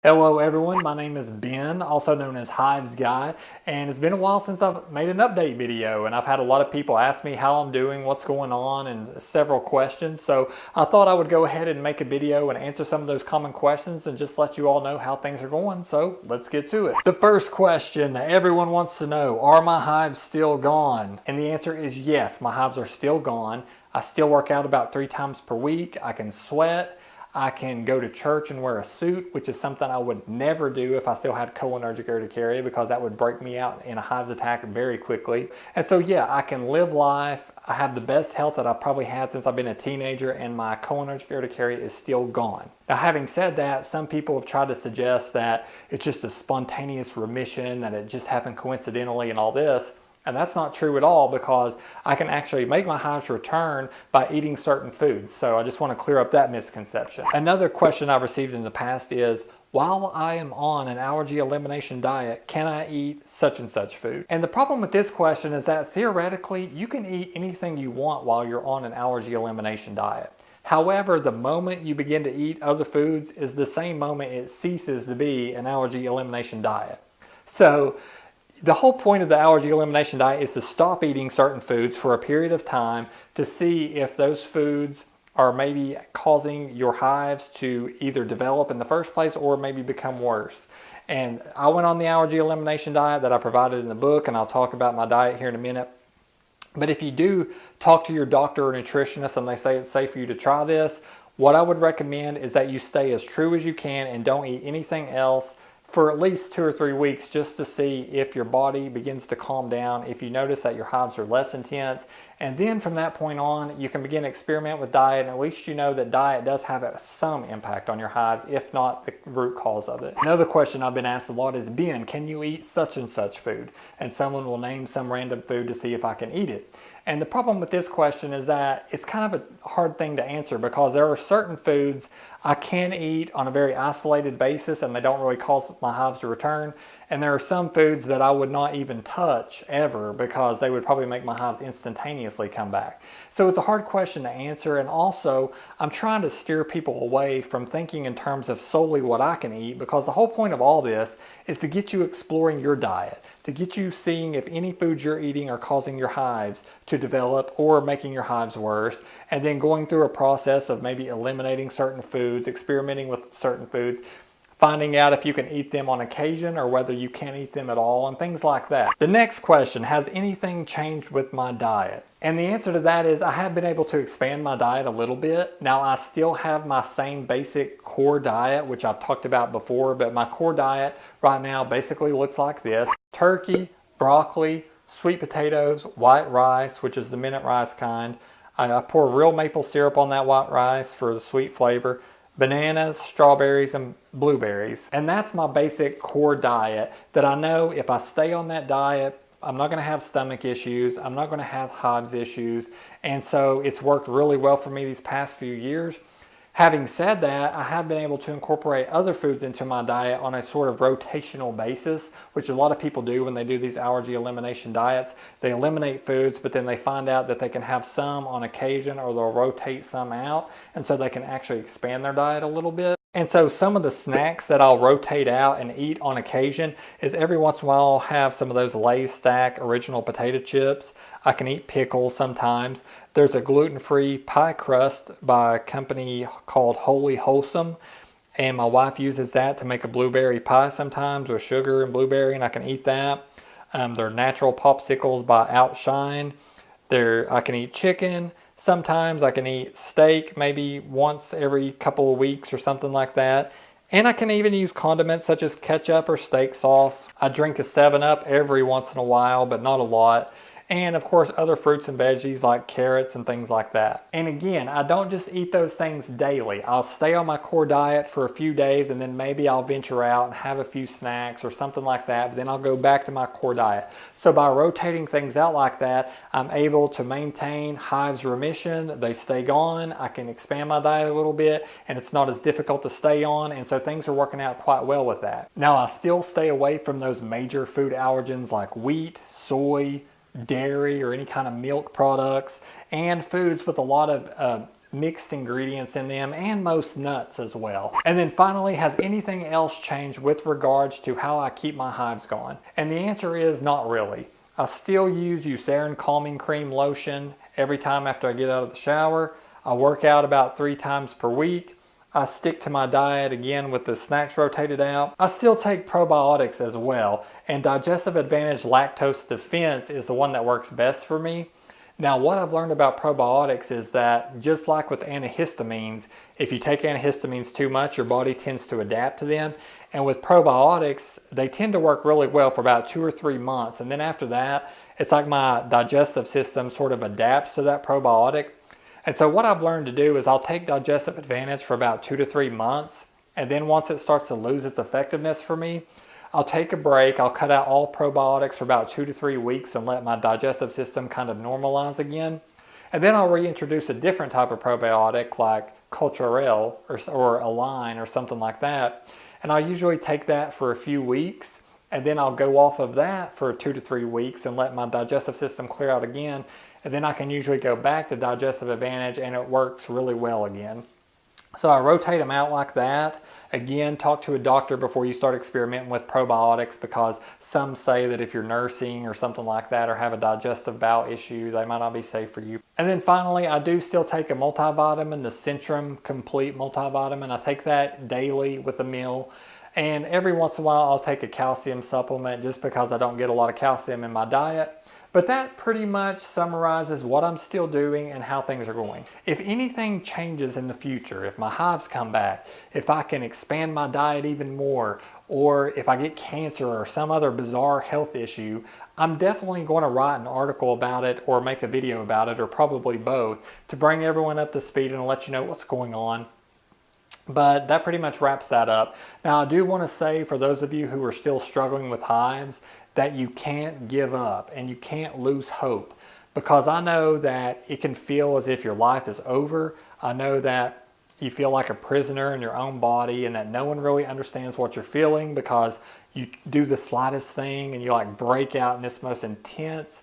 Hello everyone, my name is Ben, also known as Hives Guy, and it's been a while since I've made an update video, and I've had a lot of people ask me how I'm doing, what's going on, and several questions. So I thought I would go ahead and make a video and answer some of those common questions and just let you all know how things are going. So let's get to it. The first question that everyone wants to know, are my hives still gone? And the answer is yes, my hives are still gone. I still work out about 3 times per week. I can sweat. I can go to church and wear a suit, which is something I would never do if I still had cholinergic urticaria, because that would break me out in a hives attack very quickly. And so yeah, I can live life. I have the best health that I've probably had since I've been a teenager, and my cholinergic urticaria is still gone. Now, having said that, some people have tried to suggest that it's just a spontaneous remission, that it just happened coincidentally and all this. And that's not true at all, because I can actually make my hives return by eating certain foods. So I just want to clear up that misconception. Another question I've received in the past is, while I am on an allergy elimination diet, can I eat such and such food? And the problem with this question is that theoretically, you can eat anything you want while you're on an allergy elimination diet. However, the moment you begin to eat other foods is the same moment it ceases to be an allergy elimination diet. So the whole point of the allergy elimination diet is to stop eating certain foods for a period of time to see if those foods are maybe causing your hives to either develop in the first place or maybe become worse. And I went on the allergy elimination diet that I provided in the book, and I'll talk about my diet here in a minute. But if you do talk to your doctor or nutritionist and they say it's safe for you to try this, what I would recommend is that you stay as true as you can and don't eat anything else for at least 2 or 3 weeks, just to see if your body begins to calm down, if you notice that your hives are less intense. And then from that point on, you can begin to experiment with diet, and at least you know that diet does have some impact on your hives, if not the root cause of it. Another question I've been asked a lot is, Ben, can you eat such and such food? And someone will name some random food to see if I can eat it. And the problem with this question is that it's kind of a hard thing to answer, because there are certain foods I can eat on a very isolated basis and they don't really cause my hives to return. And there are some foods that I would not even touch ever, because they would probably make my hives instantaneously come back. So it's a hard question to answer. And also, I'm trying to steer people away from thinking in terms of solely what I can eat, because the whole point of all this is to get you exploring your diet, to get you seeing if any foods you're eating are causing your hives to develop or making your hives worse, and then going through a process of maybe eliminating certain foods, experimenting with certain foods, finding out if you can eat them on occasion or whether you can't eat them at all, and things like that. The next question, has anything changed with my diet? And the answer to that is, I have been able to expand my diet a little bit. Now, I still have my same basic core diet, which I've talked about before, but my core diet right now basically looks like this: turkey, broccoli, sweet potatoes, white rice, which is the minute rice kind. I pour real maple syrup on that white rice for the sweet flavor, bananas, strawberries, and blueberries. And that's my basic core diet that I know if I stay on that diet, I'm not going to have stomach issues, I'm not going to have hives issues, and so it's worked really well for me these past few years. Having said that, I have been able to incorporate other foods into my diet on a sort of rotational basis, which a lot of people do when they do these allergy elimination diets. They eliminate foods, but then they find out that they can have some on occasion, or they'll rotate some out, and so they can actually expand their diet a little bit. And so some of the snacks that I'll rotate out and eat on occasion is, every once in a while I'll have some of those Lay's Stack original potato chips. I can eat pickles sometimes. There's a gluten-free pie crust by a company called Wholly Wholesome, and my wife uses that to make a blueberry pie sometimes with sugar and blueberry, and I can eat that. There are natural popsicles by Outshine. I can eat chicken. Sometimes I can eat steak, maybe once every couple of weeks or something like that. And I can even use condiments such as ketchup or steak sauce. I drink a 7-Up every once in a while, but not a lot. And of course, other fruits and veggies like carrots and things like that. And again, I don't just eat those things daily. I'll stay on my core diet for a few days, and then maybe I'll venture out and have a few snacks or something like that, but then I'll go back to my core diet. So by rotating things out like that, I'm able to maintain hives remission. They stay gone. I can expand my diet a little bit, and it's not as difficult to stay on, and so things are working out quite well with that. Now, I still stay away from those major food allergens like wheat, soy, dairy, or any kind of milk products, and foods with a lot of mixed ingredients in them, and most nuts as well. And then finally, has anything else changed with regards to how I keep my hives going? And the answer is not really. I still use Eucerin Calming Creme lotion every time after I get out of the shower. I work out about 3 times per week. I stick to my diet again with the snacks rotated out. I still take probiotics as well, and Digestive Advantage Lactose Defense is the one that works best for me. Now, what I've learned about probiotics is that just like with antihistamines, if you take antihistamines too much, your body tends to adapt to them. And with probiotics, they tend to work really well for about 2 or 3 months. And then after that, it's like my digestive system sort of adapts to that probiotic. And so what I've learned to do is I'll take Digestive Advantage for about 2 to 3 months. And then once it starts to lose its effectiveness for me, I'll take a break. I'll cut out all probiotics for about 2 to 3 weeks and let my digestive system kind of normalize again. And then I'll reintroduce a different type of probiotic like Cholinergic or Align or something like that. And I'll usually take that for a few weeks. And then I'll go off of that for 2 to 3 weeks and let my digestive system clear out again. And then I can usually go back to Digestive Advantage and it works really well again. So I rotate them out like that. Again, talk to a doctor before you start experimenting with probiotics, because some say that if you're nursing or something like that or have a digestive bowel issue, they might not be safe for you. And then finally, I do still take a multivitamin, the Centrum Complete multivitamin. I take that daily with a meal. And every once in a while, I'll take a calcium supplement just because I don't get a lot of calcium in my diet. But that pretty much summarizes what I'm still doing and how things are going. If anything changes in the future, if my hives come back, if I can expand my diet even more, or if I get cancer or some other bizarre health issue, I'm definitely going to write an article about it or make a video about it, or probably both, to bring everyone up to speed and let you know what's going on. But that pretty much wraps that up. Now, I do want to say, for those of you who are still struggling with hives, that you can't give up and you can't lose hope, because I know that it can feel as if your life is over. I know that you feel like a prisoner in your own body and that no one really understands what you're feeling, because you do the slightest thing and you like break out in this most intense,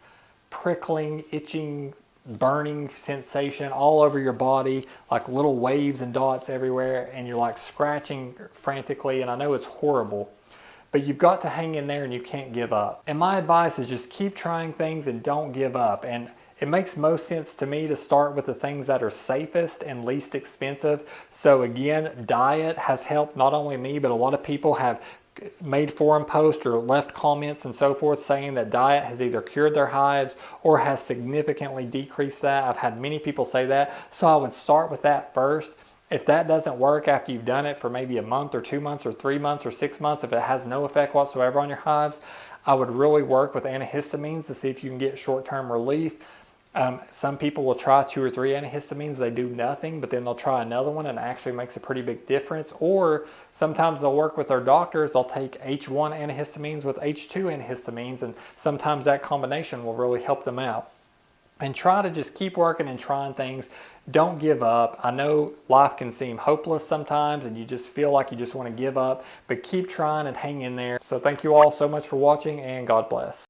prickling, itching, burning sensation all over your body, like little waves and dots everywhere, and you're like scratching frantically, and I know it's horrible. But you've got to hang in there and you can't give up. And my advice is just keep trying things and don't give up. And it makes most sense to me to start with the things that are safest and least expensive. So again, diet has helped not only me, but a lot of people have made forum posts or left comments and so forth saying that diet has either cured their hives or has significantly decreased that. I've had many people say that. So I would start with that first. If that doesn't work after you've done it for maybe a month or 2 months or 3 months or 6 months, if it has no effect whatsoever on your hives, I would really work with antihistamines to see if you can get short-term relief. Some people will try 2 or 3 antihistamines, they do nothing, but then they'll try another one and it actually makes a pretty big difference. Or sometimes they'll work with their doctors, they'll take H1 antihistamines with H2 antihistamines, and sometimes that combination will really help them out. And try to just keep working and trying things. Don't give up. I know life can seem hopeless sometimes and you just feel like you just want to give up, but keep trying and hang in there. So thank you all so much for watching, and God bless.